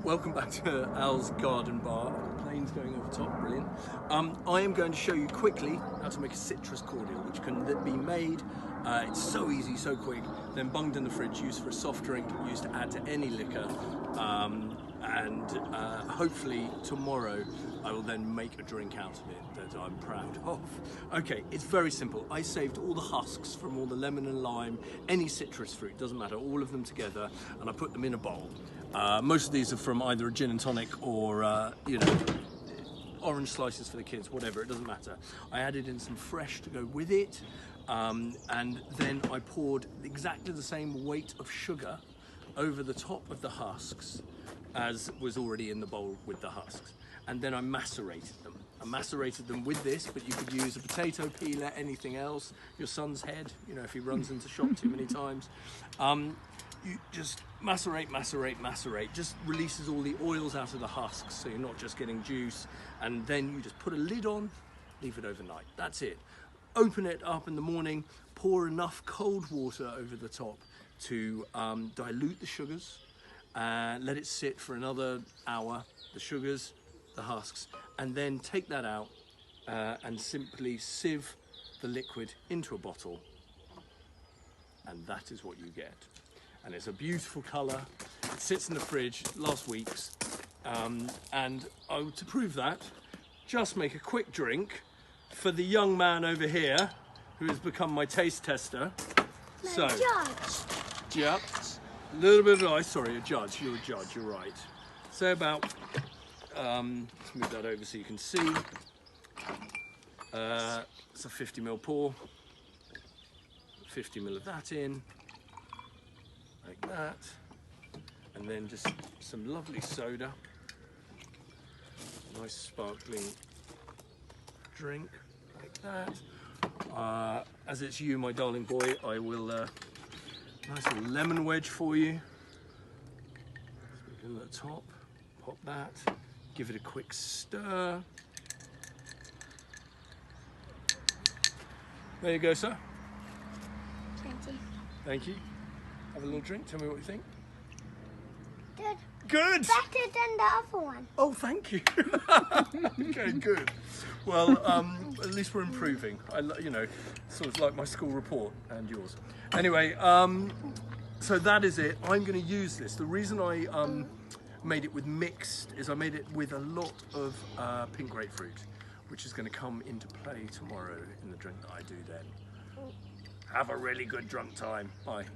Welcome back to Al's Garden Bar. Planes going over top, brilliant. I am going to show you quickly how to make a citrus cordial, which can be made, it's so easy, so quick, then bunged in the fridge, used for a soft drink, used to add to any liquor, and hopefully tomorrow I will then make a drink out of it that I'm proud of. Okay, it's very simple. I saved all the husks from all the lemon and lime, any citrus fruit, doesn't matter, all of them together, and I put them in a bowl. Most of these are from either a gin and tonic or, you know, orange slices for the kids, whatever, it doesn't matter. I added in some fresh to go with it, and then I poured exactly the same weight of sugar over the top of the husks as was already in the bowl with the husks. And then I macerated them. I macerated them with this, but you could use a potato peeler, anything else, your son's head, you know, if he runs into shop too many times. You just macerate, just releases all the oils out of the husks, so you're not just getting juice, and then you just put a lid on, leave it overnight. That's it. Open it up in the morning, pour enough cold water over the top to dilute the sugars, let it sit for another hour, the sugars, the husks, and then take that out and simply sieve the liquid into a bottle, and that is what you get. And it's a beautiful colour. It sits in the fridge, last week's, and to prove that, just make a quick drink for the young man over here who has become my taste tester. So, yeah, a little bit of ice. Sorry, a judge. You're a judge. You're right. So about, let's move that over so you can see. It's a 50ml pour. 50ml of that in. Like that, and then just some lovely soda, nice sparkling drink like that. As it's you, my darling boy, I will nice little lemon wedge for you. At the top, pop that, give it a quick stir. There you go, sir. Thank you. Thank you. Have a little drink, tell me what you think. Good. Good! Better than the other one. Oh, thank you. Okay, good. Well, at least we're improving. You know, sort of like my school report and yours. Anyway, so that is it. I'm going to use this. The reason I made it with mixed is I made it with a lot of pink grapefruit, which is going to come into play tomorrow in the drink that I do then. Have a really good drunk time. Bye.